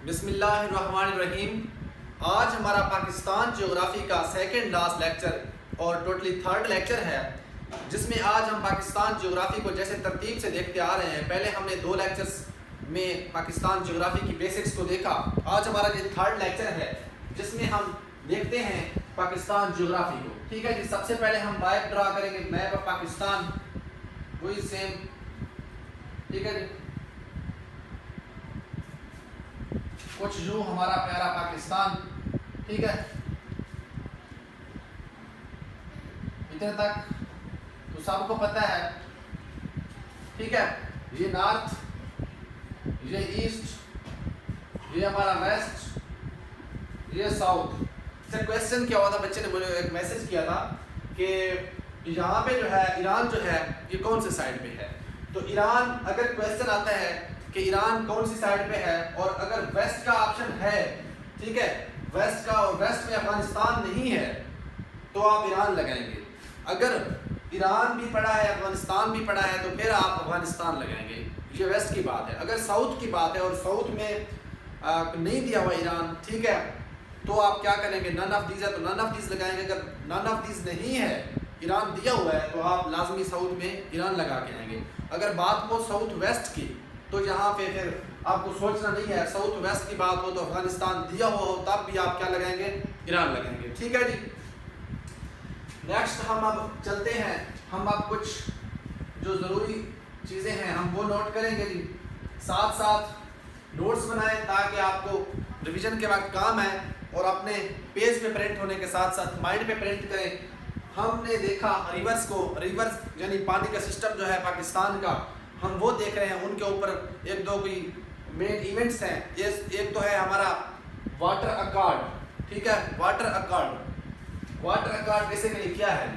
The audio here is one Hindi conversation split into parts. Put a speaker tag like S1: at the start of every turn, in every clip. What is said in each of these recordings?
S1: बिस्मिल्लाहिर्रहमानिर्रहीम। आज हमारा पाकिस्तान ज्योग्राफी का सेकंड लास्ट लेक्चर और टोटली थर्ड लेक्चर है, जिसमें आज हम पाकिस्तान ज्योग्राफी को जैसे तरतीब से देखते आ रहे हैं। पहले हमने 2 लेक्चर्स में पाकिस्तान ज्योग्राफी की बेसिक्स को देखा। आज हमारा ये थर्ड लेक्चर है जिसमें हम देखते हैं पाकिस्तान ज्योग्राफी को। ठीक है जी। सबसे पहले हम मैप ड्रा करेंगे, मैप ऑफ पाकिस्तान, वही सेम। ठीक है जी। कुछ यूं हमारा प्यारा पाकिस्तान, ठीक है, इतने तक तो सबको पता है। ठीक है, ये नॉर्थ, ये ईस्ट, ये हमारा वेस्ट, ये साउथ। सर क्वेश्चन क्या हुआ था, बच्चे ने मुझे एक मैसेज किया था कि यहाँ पे जो है ईरान जो है ये कौन से साइड पे है। तो ईरान, अगर क्वेश्चन आता है कि ईरान कौन सी साइड पे है और अगर वेस्ट का ऑप्शन है, ठीक है, वेस्ट का, और वेस्ट में अफगानिस्तान नहीं है तो आप ईरान लगाएंगे। अगर ईरान भी पड़ा है, अफगानिस्तान भी पड़ा है, तो फिर आप अफगानिस्तान लगाएंगे। ये वेस्ट की बात है। अगर साउथ की बात है और साउथ में नहीं दिया हुआ ईरान, ठीक है, तो आप क्या करेंगे, नन ऑफ दीज है तो नन ऑफ दीज लगाएंगे। अगर नन ऑफ दीज नहीं है, ईरान दिया हुआ है, तो आप लाजमी साउथ में ईरान लगा के आएंगे। अगर बात हो साउथ वेस्ट की, तो यहाँ पे फिर आपको सोचना नहीं है। साउथ वेस्ट की बात हो तो अफगानिस्तान दिया हुआ हो तब भी आप क्या लगाएंगे, ईरान लगाएंगे। ठीक है जी। नेक्स्ट हम अब चलते हैं, हम अब कुछ जो ज़रूरी चीज़ें हैं हम वो नोट करेंगे जी। साथ साथ नोट्स बनाएं ताकि आपको रिवीजन के वक्त काम है और अपने पेज पे प्रिंट होने के साथ साथ माइंड पे प्रिंट करें। हमने देखा रिवर्स को, रिवर्स यानी पानी का सिस्टम जो है पाकिस्तान का, हम वो देख रहे हैं। उनके ऊपर एक दो कोई मेन इवेंट्स हैं। एक तो है हमारा वाटर अकॉर्ड। ठीक है, water accord. Water accord basically क्या है?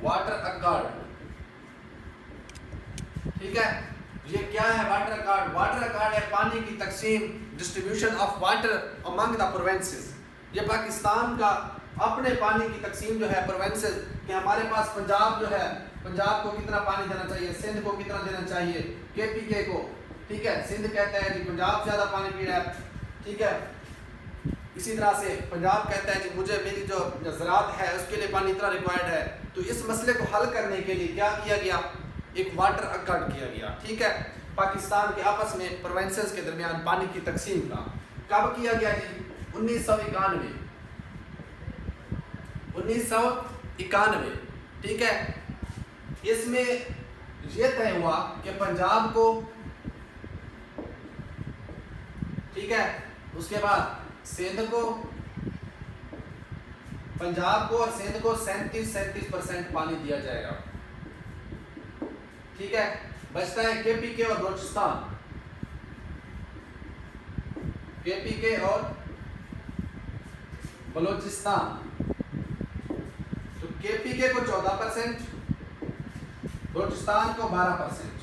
S1: वाटर अकॉर्ड, ठीक है, ये क्या है वाटर अकॉर्ड? वाटर अकॉर्ड है पानी की तकसीम, distribution of water among the provinces. ये पाकिस्तान का अपने पानी की तकसीम जो है प्रोविंसेस कि हमारे पास पंजाब जो है, पंजाब को कितना पानी देना चाहिए, सिंध को कितना देना चाहिए, KPK को, ठीक है, सिंध कहता है जी पंजाब ज़्यादा पानी पी रहा है, ठीक है। इसी तरह से पंजाब कहता है जी मुझे मेरी जो ज़राअत है उसके लिए पानी इतना रिक्वायर्ड है। तो इस मसले को हल करने के लिए क्या किया गया, एक वाटर अकॉर्ड किया गया। ठीक है, पाकिस्तान के आपस में प्रोविंसेस के दरमियान पानी की तकसीम का कब किया गया जी? 1991। 1991, ठीक है। इसमें यह तय हुआ कि पंजाब को, ठीक है, उसके बाद सिंध को, पंजाब को और सिंध को 37% पानी दिया जाएगा। ठीक है, बचता है KPK और बलूचिस्तान। KPK और बलूचिस्तान। तो KPK को 14%, बलूचिस्तान को 12%।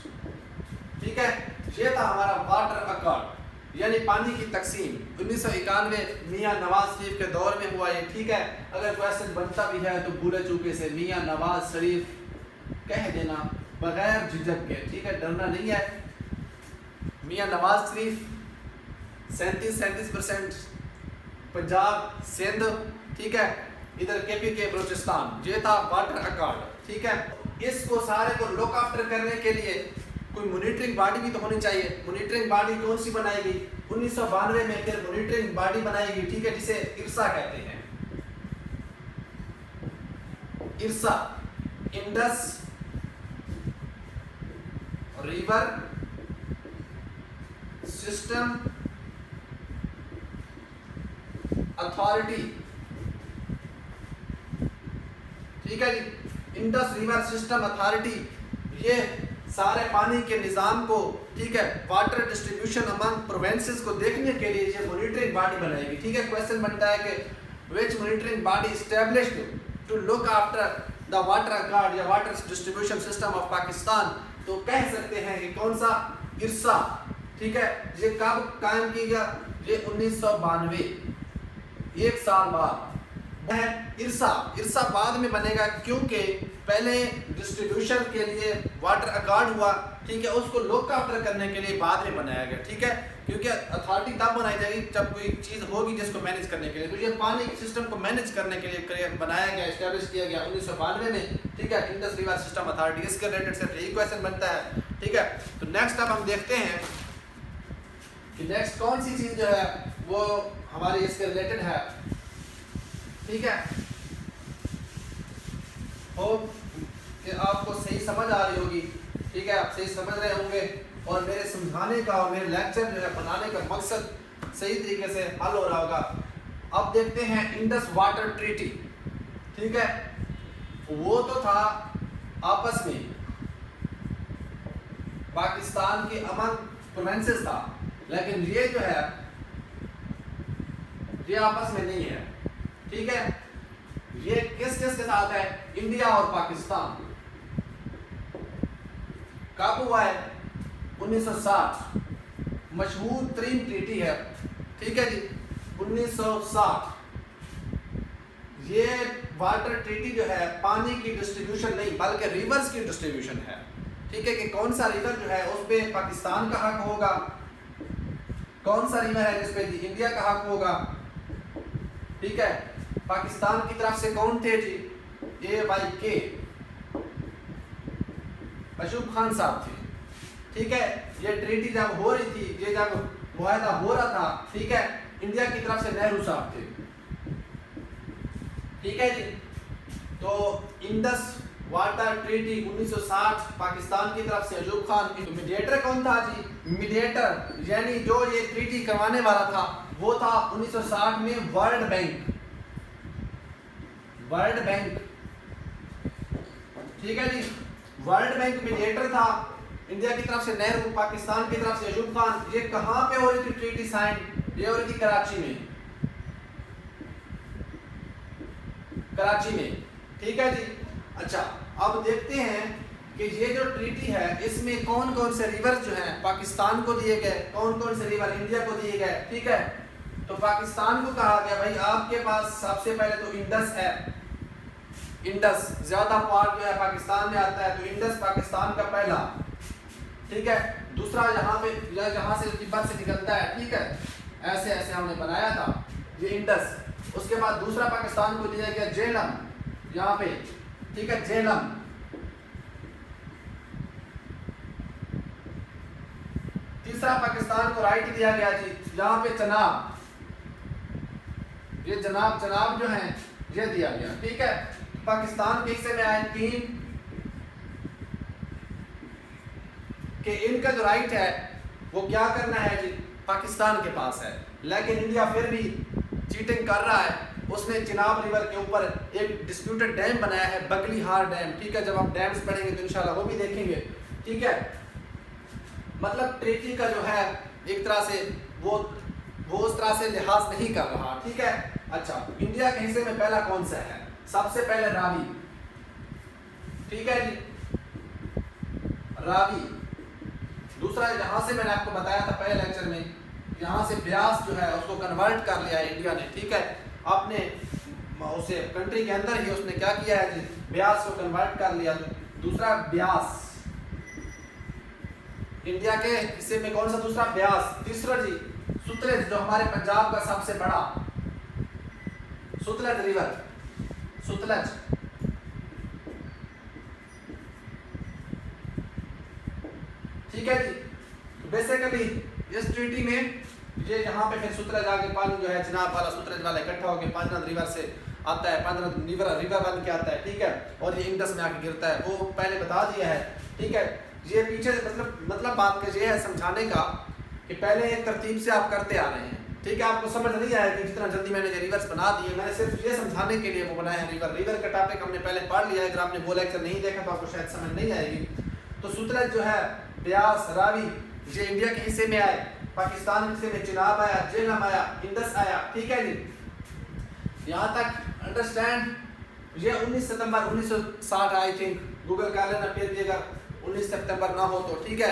S1: ठीक है, ये था हमारा वाटर अकॉर्ड यानी पानी की तकसीम। 1991 मियां नवाज शरीफ के दौर में हुआ ये। ठीक है, अगर क्वेश्चन बनता भी है तो भूले चूके से मियां नवाज शरीफ कह देना बगैर झिझक के, ठीक है, डरना नहीं है। मियां नवाज शरीफ 37% पंजाब सिंध, ठीक है, इधर KPK बलूचिस्तान। ये था वाटर अकॉर्ड। ठीक है, इसको सारे को लुक आफ्टर करने के लिए कोई मॉनिटरिंग बॉडी भी तो होनी चाहिए। मॉनिटरिंग बॉडी कौन सी बनाई गई? 1992 में फिर मॉनिटरिंग बॉडी बनाई गई, ठीक है, जिसे इरसा कहते हैं। इरसा, इंडस रिवर सिस्टम अथॉरिटी। ठीक है जी, इंडस रिवर सिस्टम अथॉरिटी, ये सारे पानी के निज़ाम को, ठीक है, वाटर डिस्ट्रीब्यूशन अमंग प्रोविंसेस को देखने के लिए ये मॉनिटरिंग बॉडी बनाएगी। ठीक है, क्वेश्चन बनता है कि which monitoring body established to look after the water accord या water distribution system of Pakistan. तो कह सकते हैं कि कौन सा? इरसा। ठीक है, ये कब कायम की गया? ये 1992, एक साल बाद है। इरसा बाद में बनेगा क्योंकि पहले डिस्ट्रीब्यूशन के लिए वाटर अकॉर्ड हुआ, ठीक है, उसको लुक आफ्टर करने के लिए बाद में बनाया गया, ठीक है, क्योंकि अथॉरिटी तब बनाई जाएगी जब कोई चीज़ होगी जिसको मैनेज करने के लिए। तो ये पानी के सिस्टम को मैनेज करने के लिए बनाया गया, इस्टेब्लिश किया गया 1992 में, ठीक है, इंडस रिवर सिस्टम अथॉरिटी। इसके रिलेटेड सिर्फ यही क्वेश्चन बनता है, ठीक है। तो नेक्स्ट अब हम देखते हैं कि नेक्स्ट कौन सी चीज़ जो है वो हमारी इसके रिलेटेड है, ठीक है। होप कि आपको सही समझ आ रही होगी, ठीक है, आप सही समझ रहे होंगे और मेरे समझाने का और मेरे लेक्चर जो है बनाने का मकसद सही तरीके से हल हो रहा होगा। अब देखते हैं इंडस वाटर ट्रीटी, ठीक है। वो तो था आपस में पाकिस्तान के अमंग प्रोविंसेस था, लेकिन ये जो है ये आपस में नहीं है, ठीक है। ये किस किस के साथ है? इंडिया और पाकिस्तान। कब हुआ है? 1960। मशहूर तरीन ट्रीटी है, ठीक है जी, 1960। ये वाटर ट्रीटी जो है पानी की डिस्ट्रीब्यूशन नहीं बल्कि रिवर्स की डिस्ट्रीब्यूशन है, ठीक है, कि कौन सा रिवर जो है उस पर पाकिस्तान का हक होगा, कौन सा रिवर है जिस पे इंडिया का हक होगा, ठीक है। पाकिस्तान की तरफ से कौन थे जी? AYK अशूब खान साहब थे, ठीक है। ये ट्रीटी जब हो रही थी, ये जब मुआहदा हो रहा था, ठीक है, इंडिया की तरफ से नेहरू साहब थे, ठीक है जी। तो इंडस वाटर ट्रीटी 1960 पाकिस्तान की तरफ से अशूब खान। मीडिएटर कौन था जी? मीडिएटर यानी जो ये ट्रीटी करवाने वाला था वो था 1960 में वर्ल्ड बैंक, वर्ल्ड बैंक, ठीक है जी। वर्ल्ड बैंक मीडिएटर था, इंडिया की तरफ से नेहरू, पाकिस्तान की तरफ से अशूब खान। ये कहां पे हो रही थी ट्रीटी साइन? ये हो रही थी कराची में, कराची में, ठीक है जी। अच्छा, अब देखते हैं कि ये जो ट्रीटी है इसमें कौन कौन से रिवर जो हैं पाकिस्तान को दिए गए, कौन कौन से रिवर इंडिया को दिए गए, ठीक है। तो पाकिस्तान को कहा गया भाई आपके पास सबसे पहले तो इंडस है, इंडस ज्यादा पार्ट जो है पाकिस्तान में आता है, तो इंडस पाकिस्तान का पहला, ठीक है। दूसरा यहाँ पे जहाँ से तिब्बत से निकलता है, ठीक है, ऐसे ऐसे हमने बनाया था ये इंडस। उसके बाद दूसरा पाकिस्तान को दिया गया झेलम, यहाँ पे, ठीक है, झेलम। तीसरा पाकिस्तान को राइट दिया गया जी, यहाँ पे चनाब, ये जनाब जनाब जो है ये दिया गया, ठीक है। पाकिस्तान के हिस्से में आए 3 कि इनका जो राइट है वो क्या करना है जी, पाकिस्तान के पास है, लेकिन इंडिया फिर भी चीटिंग कर रहा है। उसने चिनाब रिवर के ऊपर एक डिस्प्यूटेड डैम बनाया है, बगली हार डैम, ठीक है। जब हम डैम्स पढ़ेंगे तो इंशाल्लाह वो भी देखेंगे, ठीक है। मतलब ट्रीटी का जो है एक तरह से वो उस तरह से लिहाज नहीं कर रहा, ठीक है। अच्छा, इंडिया के हिस्से में पहला कौन सा है? सबसे पहले रावी, ठीक है जी, रावी। दूसरा जहां से मैंने आपको बताया था पहले लेक्चर में, यहाँ से ब्यास जो है उसको कन्वर्ट कर लिया है इंडिया ने, ठीक है। आपने उसे कंट्री के अंदर ही उसने क्या किया है जी, ब्यास को कन्वर्ट कर लिया। दूसरा ब्यास, इंडिया के हिस्से में कौन सा? दूसरा ब्यास। तीसरा जी सुतलेज, जो हमारे पंजाब का सबसे बड़ा सुतलेज रिवर, सुतलेज, ठीक है जी। तो बेसिकली इस ट्रीटी में ये यहाँ पे फिर सुतलेज आगे पानी जो है चिनाब वाला सुतलेज वाला इकट्ठा होकर पांचनाथ रिवर से आता है, पांचनाथ रिवर बन के आता है, ठीक है, और ये इंडस में आके गिरता है, वो पहले बता दिया है, ठीक है। ये पीछे मतलब बात का ये है समझाने का कि पहले एक तरतीब से आप करते आ रहे हैं, ठीक है। आपको समझ नहीं आया कि जितना जल्दी मैंने ये रिवर्स बना दिए, मैंने सिर्फ ये समझाने के लिए वो बनाया है। रिवर का टॉपिक हमने पहले पढ़ लिया है, अगर आपने वो लेक्चर नहीं देखा तो आपको शायद समझ नहीं आएगी। तो सुतलेज जो है, ब्यास, रावी, ये इंडिया के हिस्से में आए, पाकिस्तान के हिस्से में चिनाब आया, झेलम आया, इंडस आया, ठीक है जी। यहाँ तक अंडरस्टैंड। ये 19 सितंबर 1960 आई थिंक, गूगल कर लेना फिर भी अगर 19 सितंबर ना हो तो, ठीक है।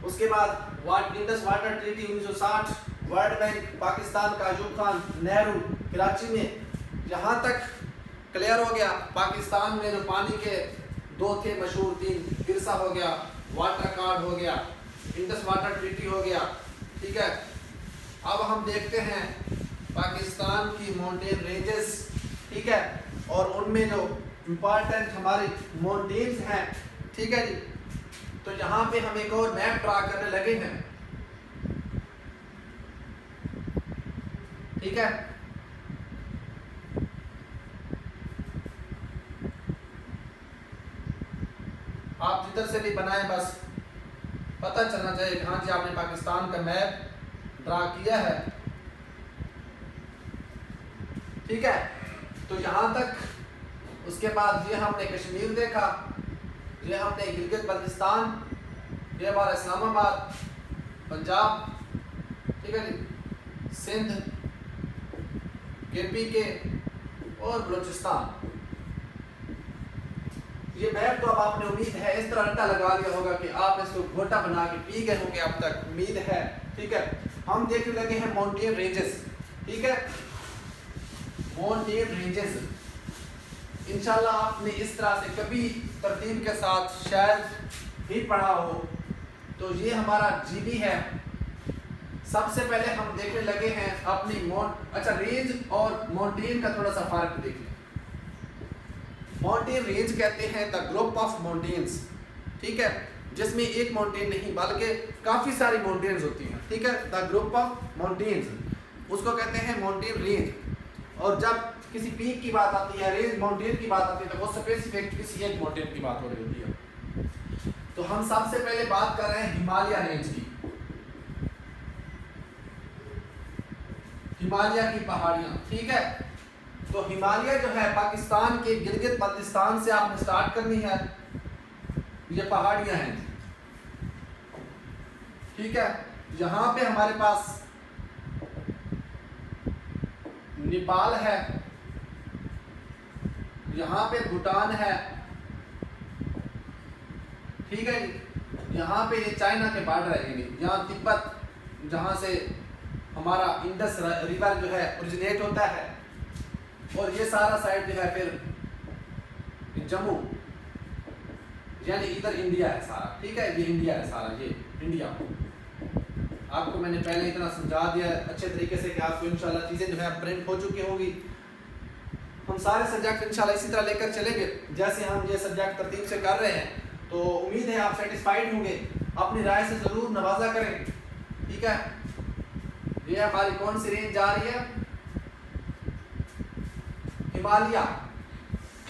S1: उसके बाद Indus water treaty 1960, world bank Pakistan का अशूब खान, नेहरू, कराची में। यहाँ तक क्लियर हो गया। पाकिस्तान में जो पानी के दो थे मशहूर, तीन, बिरसा हो गया, वाटर कार्ड हो गया, इंडस वाटर ट्रीटी हो गया, ठीक है। अब हम देखते हैं पाकिस्तान की माउंटेन रेंजेस, ठीक है, और उनमें जो इम्पॉर्टेंट हमारे माउंटेन्स हैं, ठीक है जी। तो यहाँ पे हम एक और मैप ड्रा करने लगे हैं, ठीक है। आप जिधर से भी बनाएं, बस पता चलना चाहिए कि हाँ जी आपने पाकिस्तान का मैप ड्रा किया है, ठीक है। तो यहाँ तक, उसके बाद ये हमने कश्मीर देखा, ये हमने गिलगित बल्तिस्तान, ये हमारा इस्लामाबाद, पंजाब, ठीक है जी, सिंध, KPK और बलूचिस्तान। ये मैप तो अब आपने उम्मीद है इस तरह रट्टा लगा लिया होगा कि आप इसको घोटा बना के पी गए होंगे अब तक, उम्मीद है, ठीक है। हम देखने लगे हैं माउंटेन रेंजेस, ठीक है, माउंटेन रेंजेस। इंशाल्लाह आपने इस तरह से कभी तरतीब के साथ शायद भी पढ़ा हो। तो ये हमारा GB है। सबसे पहले हम देखने लगे हैं अपनी अच्छा रेंज और माउंटेन का थोड़ा सा फर्क देख लें। माउंटेन रेंज कहते हैं द ग्रुप ऑफ माउंटेन्स, ठीक है, जिसमें एक माउंटेन नहीं बल्कि काफ़ी सारी माउंटेन्स होती हैं, ठीक है। द ग्रुप ऑफ माउंटेन्स उसको कहते हैं माउंटेन रेंज। और जब किसी पीक की बात आती है, रेंज माउंटेन की बात आती है, तो वो स्पेसिफिक किसी एक माउंटेन की बात हो रही होती है। तो हम सबसे पहले बात कर रहे हैं हिमालय रेंज की, हिमालय की पहाड़ियाँ, ठीक है। तो हिमालय जो है पाकिस्तान के गिलगित बल्तिस्तान से आपने स्टार्ट करनी है, ये पहाड़ियाँ हैं, ठीक है। यहाँ पे हमारे पास नेपाल है, यहाँ पे भूटान है, ठीक है जी। यहाँ पे ये चाइना के बॉर्डर रहेंगे, यहाँ तिब्बत, जहाँ से हमारा इंडस रिवर जो है ओरिजिनेट होता है, और ये सारा साइड जो है फिर जम्मू, यानी इधर इंडिया है सारा, ठीक है, ये इंडिया है सारा, ये इंडिया। आपको मैंने पहले इतना समझा दिया अच्छे तरीके से कि आपको इंशाल्लाह चीज़ें जो है प्रिंट हो चुकी होंगी। हम सारे सब्जेक्ट इंशाल्लाह इसी तरह लेकर चलेंगे जैसे हम ये सब्जेक्ट तरतीब से कर रहे हैं। तो उम्मीद है आप सेटिस्फाइड होंगे, अपनी राय से ज़रूर नवाजा करें, ठीक है। ये हमारी कौन सी रेंज जा रही है? हिमालय,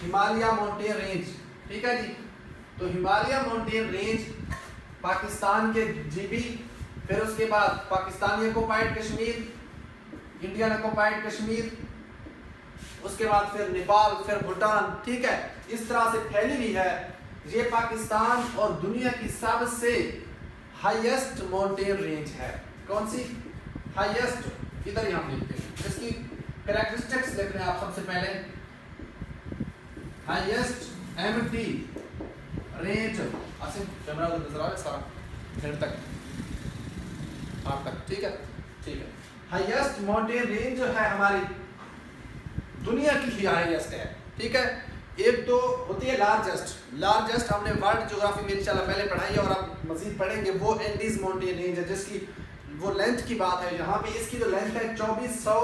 S1: हिमालय माउंटेन रेंज, ठीक है जी। तो हिमालय माउंटेन रेंज पाकिस्तान के GB, फिर उसके बाद Pakistani occupied Kashmir, Indian occupied Kashmir, उसके बाद फिर नेपाल, फिर भूटान, ठीक है, इस तरह से फैली हुई है। ये पाकिस्तान और दुनिया की सबसे हाईएस्ट माउंटेन रेंज है। कौन सी? हाईएस्ट, इधर ही हम लिखते हैं, इसकी कैरेक्टरिस्टिक्स लिख रहे हैं आप सबसे पहले। Highest MT range, Asif camera उधर नजर आ रहा है सारा फिर तक आप तक, ठीक है, ठीक है। हाईएस्ट माउंटेन रेंज जो है हमारी दुनिया की ही हाईएस्ट है, ठीक है। एक तो होती है लार्जेस्ट, लार्जेस्ट हमने वर्ल्ड ज्योग्राफी में इंशाल्लाह पहले पढ़ाई है और अब मजीद पढ़ेंगे। वो एंडीज माउंटेन रेंज है जिसकी वो लेंथ की बात है, यहाँ पे इसकी जो लेंथ है 2400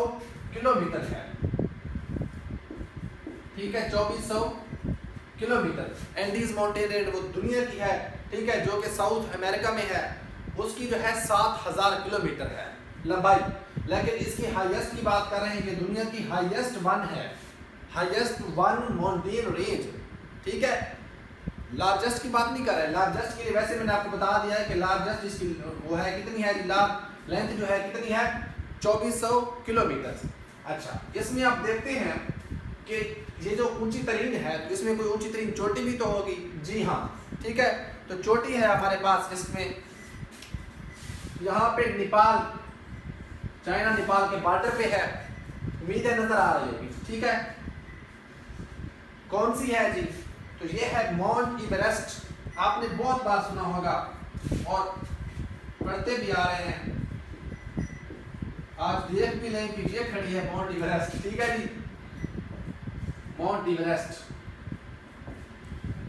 S1: किलोमीटर है, ठीक है, 2400 किलोमीटर। एंडीज माउंटेन रेंज वो दुनिया की है, ठीक है, जो कि साउथ अमेरिका में है। उसकी जो है 7000 किलोमीटर है लंबाई। लेकिन इसकी हाईएस्ट की बात कर रहे हैं कि दुनिया की हाईएस्ट वन है, हाईएस्ट वन माउंटेन रेंज, ठीक है। लार्जेस्ट की बात नहीं कर रहे, लार्जेस्ट के लिए वैसे मैंने आपको बता दिया है कि लार्जेस्ट जिसकी वो है कितनी है, लेंथ जो है कितनी है, 2400 किलोमीटर। अच्छा, इसमें आप देखते हैं कि ये जो ऊंची तरीन है, तो इसमें कोई ऊंची तरीन चोटी भी तो होगी, जी हाँ, ठीक है। तो चोटी है हमारे पास इसमें, यहाँ पे नेपाल, चाइना नेपाल के बॉर्डर पे है, उम्मीद है नजर आ रही होगी, ठीक है। कौन सी है जी? तो ये है माउंट एवरेस्ट। आपने बहुत बार सुना होगा और पढ़ते भी आ रहे हैं, आज देख भी लें कि ये खड़ी है माउंट एवरेस्ट, ठीक है जी, माउंट एवरेस्ट।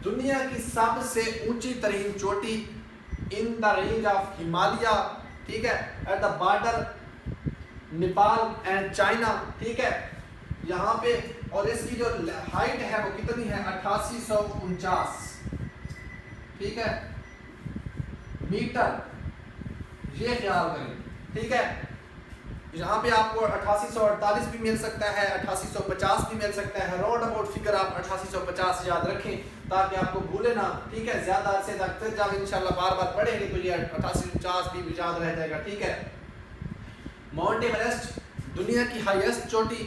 S1: दुनिया की सबसे ऊंची तरीन चोटी in the range of Himalaya, ठीक है, at the border Nepal and China, ठीक है, यहाँ पे। और इसकी जो हाइट है वो कितनी है, 8849, ठीक है, मीटर, ये ख्याल करें, ठीक है। यहाँ पे आपको 8848 भी मिल सकता है, 8850 भी मिल सकता है, राउंड अबाउट फिगर आप 8850 याद रखें ताकि आपको भूले ना, ठीक है। ज्यादा अरसे तक फिर जब इंशाल्लाह बार बार पढ़ेंगे तो ये 8850 भी याद रह जाएगा, ठीक है। माउंट एवरेस्ट दुनिया की हाईएस्ट चोटी,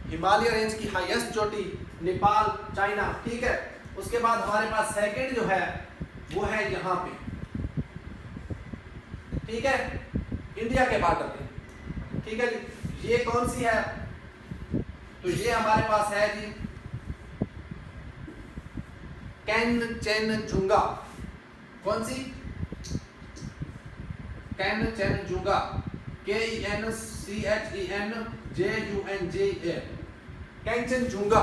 S1: हिमालय रेंज की हाईएस्ट चोटी नेपाल चाइना, ठीक है। उसके बाद हमारे पास सेकंड जो है वो है यहाँ पे, ठीक है, इंडिया के बॉर्डर पे, ठीक है जी। ये कौन सी है, तो ये हमारे पास है जी कैनचेनजुंगा। कौन सी, कैनचेनजुंगा, KENCHENJUNGA, कैंचनजुंगा,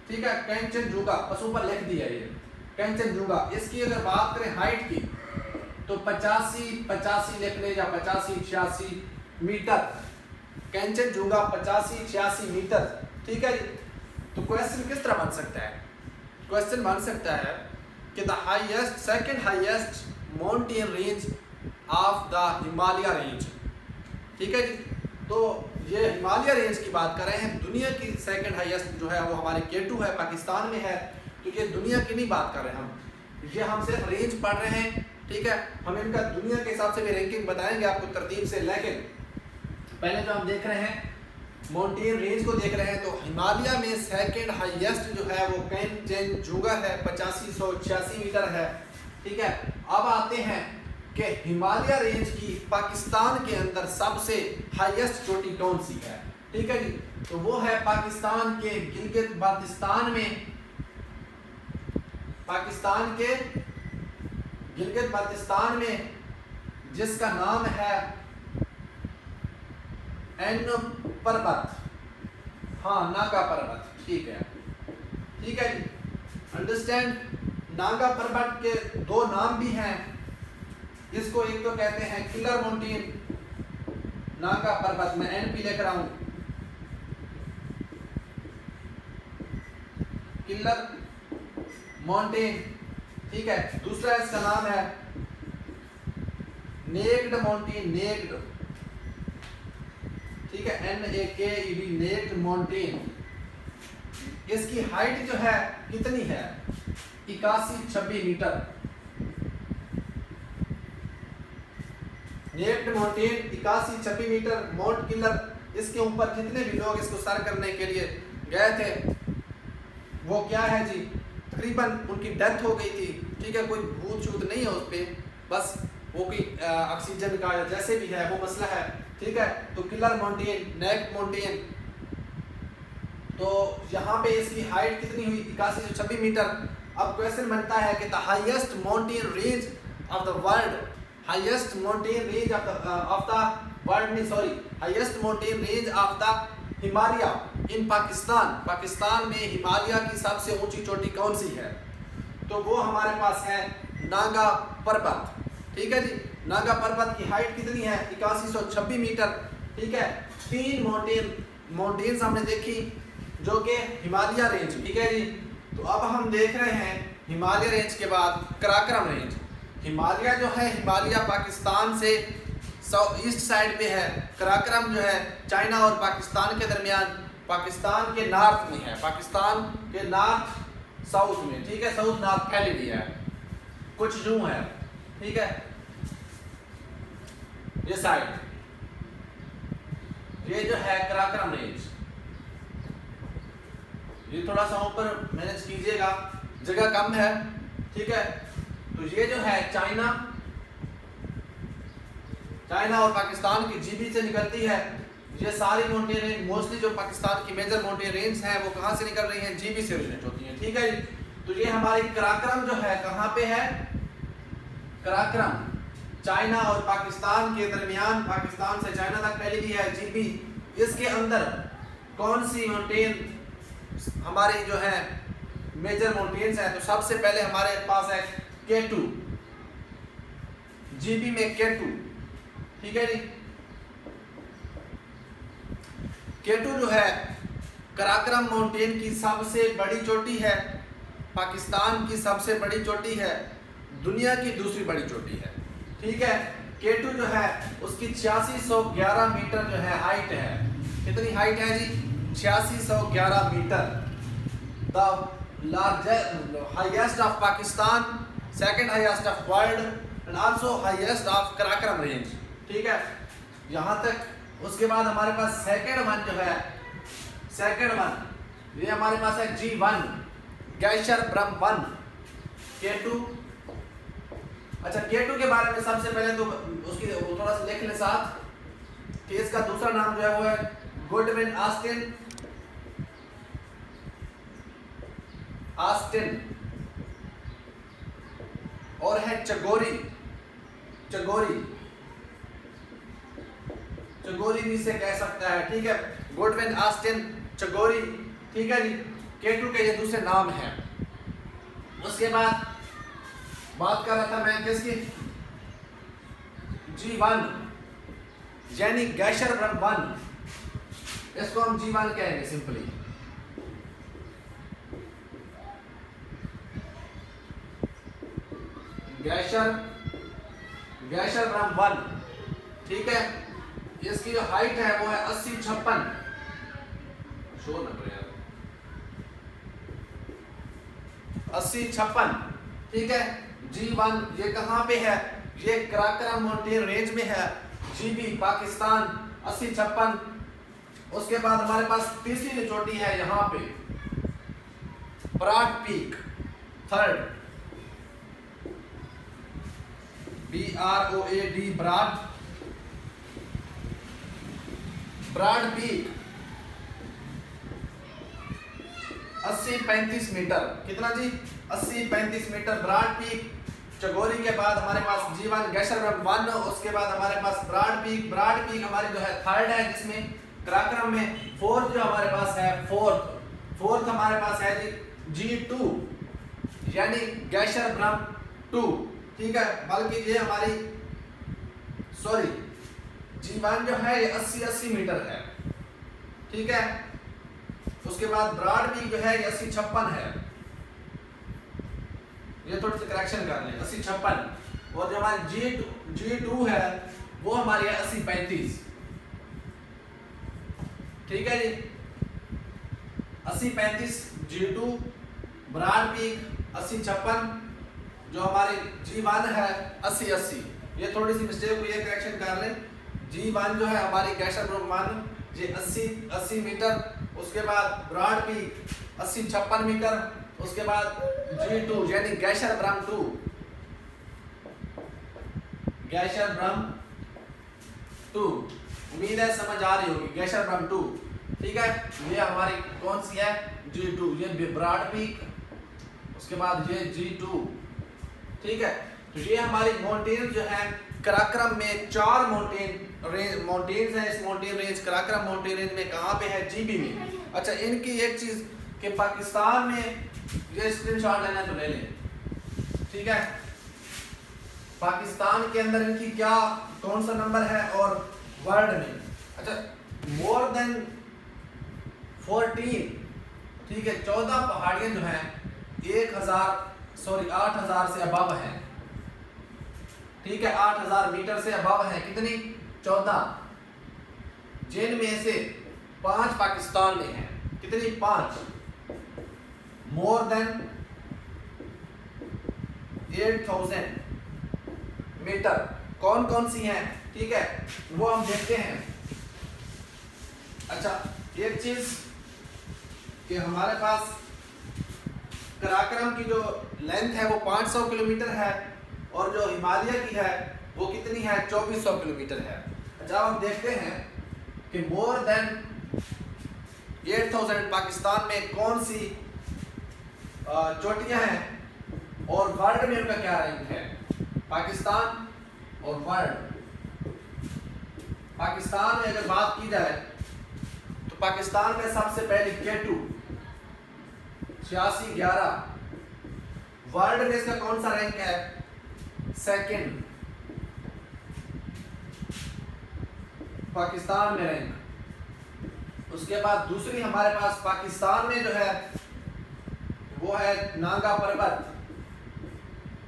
S1: ठीक है, कैंचनजुंगा, बस ऊपर लिख दिया ये कैंचनजुंगा। इसकी अगर बात करें हाइट की तो 85 लिख ले या 85-86 मीटर, कैंचनजुंगा 85-86 मीटर, ठीक है। तो क्वेश्चन किस तरह बन सकता है, क्वेश्चन बन सकता है कि the highest, second highest mountain range of the Himalaya range, ठीक है जी। तो ये हिमालय रेंज की बात कर रहे हैं, दुनिया की सेकंड हाईएस्ट जो है वो हमारे K2 है, पाकिस्तान में है। तो ये दुनिया की नहीं बात कर रहे हैं हम, ये हम सिर्फ रेंज पढ़ रहे हैं, ठीक है। हम इनका दुनिया के हिसाब से भी रैंकिंग बताएंगे आपको तरतीब से, लेकिन पहले जो हम देख रहे हैं माउंटेन रेंज को देख रहे हैं, तो हिमालय में सेकंड हाईएस्ट जो है वो कैंचनजुंगा है, 8586 मीटर है, ठीक है। अब आते हैं कि हिमालय रेंज की पाकिस्तान के अंदर सबसे हाईएस्ट चोटी कौन सी है, ठीक है जी। तो वो है पाकिस्तान के गिलगित बाल्टिस्तान में, पाकिस्तान के गिलगित बाल्टिस्तान में, जिसका नाम है एन पर्वत, हाँ नागा पर्वत, ठीक है, ठीक है जी, अंडरस्टैंड। नागा पर्वत के दो नाम भी हैं, इसको एक तो कहते हैं किलर माउंटेन, नागा पर्वत, मैं NP लिख रहा हूं, किलर माउंटेन, ठीक है। दूसरा इसका नाम है नेक्ड माउंटेन, नेक्ड, ठीक है, NAKED, नेक्ड माउंटेन। इसकी हाइट जो है कितनी है, 81-26 metre, naked mountain 81-26 metre. Mount killer, इसके ऊपर जितने भी लोग इसको सर करने के लिए गए थे वो क्या है जी, तकरीबन उनकी डेथ हो गई थी, ठीक है। कोई भूत छूत नहीं है उस पर, बस वो कोई ऑक्सीजन का या जैसे भी है वो मसला है, ठीक है। तो किलर माउंटेन, नेक्ड माउंटेन, तो यहाँ पे इसकी हाइट कितनी हुई, 81-26 मीटर। अब क्वेश्चन बनता है कि the highest mountain range of the world, highest mountain range of the world नहीं, sorry, highest mountain range of the Himalaya in Pakistan, Pakistan में हिमालय की सबसे ऊंची चोटी कौन सी है, तो वो हमारे पास है नागा पर्वत, ठीक है जी। नागा पर्वत की हाइट कितनी है, 8126 मीटर, ठीक है। 3 माउंटेन्स हमने देखी जो कि हिमालय रेंज, ठीक है जी। तो अब हम देख रहे हैं हिमालय रेंज के बाद कराकरम रेंज। हिमालय जो है, हिमालय पाकिस्तान से ईस्ट साइड पे है, कराकरम जो है चाइना और पाकिस्तान के दरमियान, पाकिस्तान के नॉर्थ में है, पाकिस्तान के नॉर्थ साउथ में, ठीक है, साउथ नॉर्थ फैली हुई है, कुछ यूं है, ठीक है। ये साइड, ये जो है कराकरम रेंज, ये थोड़ा सा ऊपर मैनेज कीजिएगा, जगह कम है, ठीक है। तो ये जो है चाइना और पाकिस्तान की जीबी से निकलती है। ये सारी माउंटेन रेंज, मोस्टली जो पाकिस्तान की मेजर माउंटेन रेंज हैं वो कहाँ से निकल रही हैं, जीबी से ओरिजिनेट होती हैं, ठीक है। तो ये हमारी कराकरम जो है कहाँ पे है, कराकरम चाइना और पाकिस्तान के दरमियान, पाकिस्तान से चाइना तक फैली हुई है, जीबी। इसके अंदर कौन सी माउंटेन हमारी जो है मेजर माउंटेन्स हैं। तो सबसे पहले हमारे पास है K2, जीबी में K2, ठीक है जी। K2 जो है कराकरम माउंटेन की सबसे बड़ी चोटी है, पाकिस्तान की सबसे बड़ी चोटी है, दुनिया की दूसरी बड़ी चोटी है, ठीक है। K2 जो है उसकी 8611 मीटर जो है हाइट है। कितनी हाइट है जी? 8611 metre. The largest highest of Pakistan, second highest of world and also highest of Karakoram range, ठीक है। यहाँ तक उसके बाद हमारे पास सेकंड वन जो है, सेकंड वन ये हमारे पास है G1 गैशर ब्रह्म 1 K2। अच्छा, K2 के बारे में सबसे पहले तो उसकी थोड़ा सा लिख ले साथ कि इसका दूसरा नाम जो है वो है गुडविन ऑस्टिन, ऑस्टिन, और है चगोरी, चगोरी, चगोरी भी से कह सकता है, ठीक है। गुडविन ऑस्टिन चगोरी, ठीक है जी। K2 के ये दूसरे नाम हैं। उसके बाद बात कर रहा था मैं किसकी? G1 यानी गैशर ब्रह्म 1, इसको हम G1 कहेंगे सिंपली। गैशर ब्रह्म 1, ठीक है। इसकी जो हाइट है वो है 8056, शोर न करो यार, 8056, ठीक है। G1 ये कहाँ पे है? ये कराकरम माउंटेन रेंज में है, GB पाकिस्तान 8056। उसके बाद हमारे पास तीसरी जो चोटी है यहाँ पे broad peak, third, BROAD, broad peak 8035 metre. कितना जी? 8035 मीटर ब्रॉड पीक। चगोरी के बाद हमारे पास G1 गैशर ब्रह्म 1, उसके बाद हमारे पास ब्रॉड पीक। ब्रॉड पीक हमारी जो है थर्ड है, जिसमें कराकरम में फोर्थ जो हमारे पास है, फोर्थ हमारे पास है जी G2 यानी गैशर ब्रह्म 2, ठीक है। बल्कि ये हमारी सॉरी G1 जो है ये 80 मीटर है, ठीक है। उसके बाद ब्रॉड पीक जो है ये 8056 है, ये थोड़ी सी करेक्शन कर लें, 8056। और जो हमारी G2 है वो हमारी है 8035, ठीक है जी। 8035 G2, ब्रॉड पीक 8056, जो हमारी G1 है 80। ये थोड़ी सी मिस्टेक हुई है, करेक्शन कर लें। G1 जो है हमारी गैशर ब्रह्म 1 ये 80 मीटर। उसके बाद ब्रॉड पीक 8056 मीटर। उसके बाद G2 यानी गैशर ब्रह्म 2, गैशर ब्रह्म 2, उम्मीद है समझ आ रही होगी, गैशर ब्रह्म 2, ठीक है। ये हमारी कौन सी है? G2, ये ब्रॉड पीक, उसके बाद ये G2, ठीक है। तो ये हमारी माउंटेन जो है कराकरम में 4 माउंटेन्स हैं। इस mountain range Karakoram mountain range में कहाँ पे है? GB में। अच्छा, इनकी एक चीज कि पाकिस्तान में ये स्क्रीनशॉट लेना तो ले लें, ठीक है। पाकिस्तान के अंदर इनकी क्या कौन सा नंबर है और वर्ल्ड में? अच्छा, मोर देन 14, ठीक है। 14 पहाड़ियां जो हैं 8000 से अबव है, ठीक है। 8000 मीटर से अबव है। कितनी? 14, जिनमें से 5 पाकिस्तान में है। कितनी? 5। मोर देन 8000 मीटर कौन कौन सी हैं, ठीक है, वो हम देखते हैं। अच्छा, एक चीज कि हमारे पास कराकरम की जो लेंथ है वो 500 किलोमीटर है और जो हिमालय की है वो कितनी है? 2400 किलोमीटर है। अच्छा, हम देखते हैं कि मोर देन 8000 पाकिस्तान में कौन सी चोटियां हैं और वर्ल्ड में उनका क्या रैंक है? पाकिस्तान और वर्ल्ड। पाकिस्तान में अगर बात की जाए तो पाकिस्तान में सबसे पहले K2 86-11। वर्ल्ड में इसका कौन सा रैंक है? सेकंड। पाकिस्तान में रैंक। उसके बाद दूसरी हमारे पास पाकिस्तान में जो है वो है नांगा पर्वत,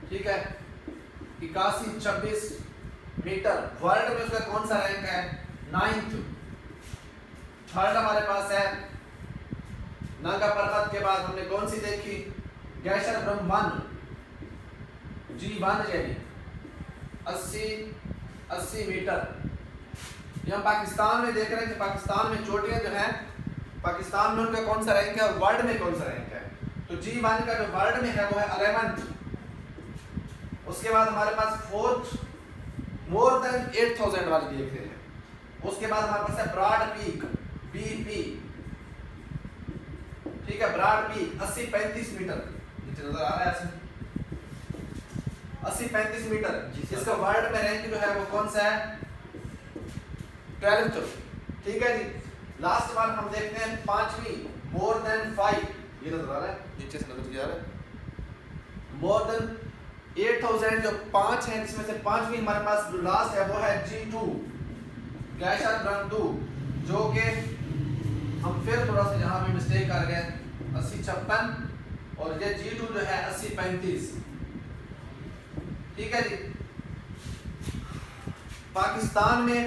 S1: ठीक है, 81-26 मीटर। वर्ल्ड में उसका कौन सा रैंक है? 9th। थर्ड हमारे पास है नांगा पर्वत के बाद हमने कौन सी देखी? गैशर ब्रह्मन G1 यानी 80 मीटर। ये हम पाकिस्तान में देख रहे हैं कि पाकिस्तान में चोटियां जो हैं, पाकिस्तान में उनका कौन सा रैंक है, वर्ल्ड में कौन सा रैंक है? तो G1 का जो वर्ल्ड में है वो है 11th। उसके बाद हमारे पास 4th मोर देन 8000 वाले देख रहे हैं। उसके बाद हमारे पास है ब्रॉड पीक BP, ठीक है, ब्रॉड पीक 80-35 मीटर, नीचे नजर आ रहा है 80-35 मीटर। इसका वर्ल्ड में रैंक जो है वो कौन सा है? 12th, ठीक है जी। लास्ट बार हम देखते हैं 5वीं मोर देन 5, ये नजर आ रहा है, नीचे से नजर आ रहा है। मोर देन 8000 जो 5 है, जिसमें से 5वीं हमारे पास जो लास्ट है वो है G2 गैशर ब्रह्मदू, जो कि हम फिर थोड़ा सा यहाँ पे मिस्टेक कर गए, 80-56 और ये G2 जो है 80-35, ठीक है जी। पाकिस्तान में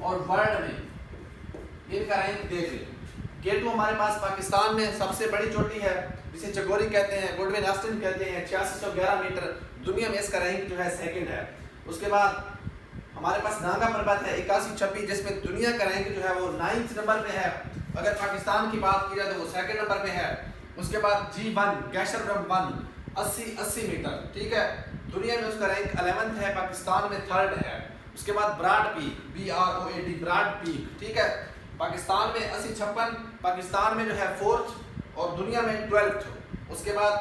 S1: और वर्ल्ड में इनका रैंक देख लें। K2 हमारे पास पाकिस्तान में सबसे बड़ी चोटी है, जिसे चकोरी कहते हैं, गुडविन ऑस्टिन कहते हैं, 8611 मीटर। दुनिया में इसका रैंक जो है सेकंड है। उसके बाद हमारे पास नांगा पर्वत है 81-26, जिसमें दुनिया का रैंक जो है वो 9th नंबर पे है। अगर पाकिस्तान की बात की जाए तो वो सेकंड नंबर पे है। उसके बाद G1 गैशर ब्रह्मन 80 मीटर, ठीक है, दुनिया में उसका रैंक 11th है, पाकिस्तान में 3rd है। उसके बाद broad peak BROAD broad peak, ठीक है, पाकिस्तान में 80-56, पाकिस्तान में जो है 4th और दुनिया में 12th। उसके बाद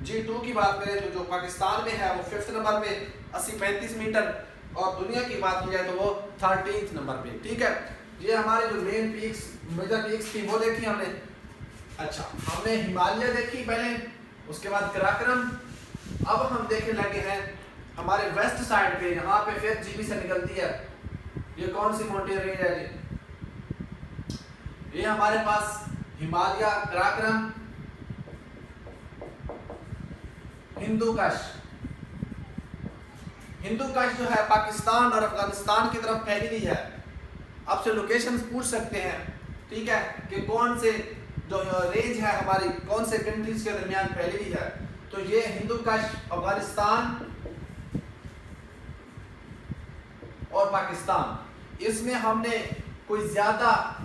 S1: G2 की बात करें तो जो पाकिस्तान में है वो 5th नंबर पे 80-35 मीटर और दुनिया की बात की जाए तो वो 13th नंबर पे, ठीक है। ये हमारे जो मेन पीक्स, मेजर पीक्स थी वो देखी हमने। अच्छा, हमने हिमालय देखी पहले, उसके बाद कराक्रम। अब हम देखने लगे हैं हमारे वेस्ट साइड पे, यहाँ पे फिर GB से निकलती है। ये कौन सी माउंटेन रेंज है जी? ये हमारे पास हिमालय, कराक्रम, हिंदू कश। हिंदू कश जो है पाकिस्तान और अफगानिस्तान की तरफ फैली हुई है। आपसे लोकेशन पूछ सकते हैं, ठीक है, कि कौन से जो रेंज है हमारी, कौन से कंट्रीज के दरमियान फैली हुई है। तो ये हिंदू कश अफगानिस्तान और पाकिस्तान, इसमें हमने कोई ज्यादा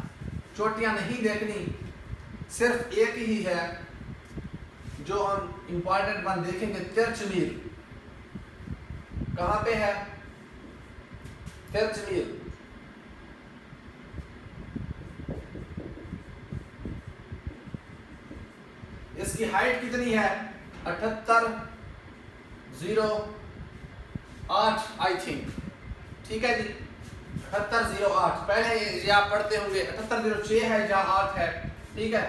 S1: चोटियां नहीं देखनी, सिर्फ एक ही है जो हम इंपॉर्टेंट वन देखेंगे, तिरचमीर। कहां पे है तिरचमीर? इसकी हाइट कितनी है? 7808 आई थिंक, ठीक है जी, 7808। पहले ये आप पढ़ते होंगे 7806 है या 8 है, ठीक है,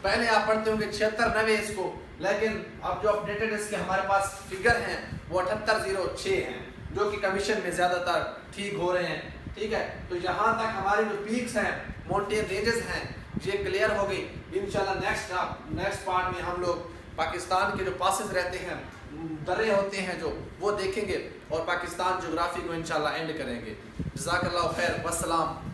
S1: पहले आप पढ़ते होंगे 7690 इसको, लेकिन अब जो अपडेटेड इसके हमारे पास फिगर हैं वो 7806 हैं, जो कि कमीशन में ज़्यादातर ठीक हो रहे हैं, ठीक है। तो यहाँ तक हमारे जो पीक्स हैं, माउंटेन रेंजेस हैं, ये क्लियर हो गई। इंशाल्लाह नेक्स्ट पार्ट में हम लोग पाकिस्तान के जो पासेस रहते हैं, दर्रे होते हैं जो, वो देखेंगे और पाकिस्तान जोग्राफी को इंशाल्लाह एंड करेंगे। जज़ाकल्लाह खैर, वस्सलाम।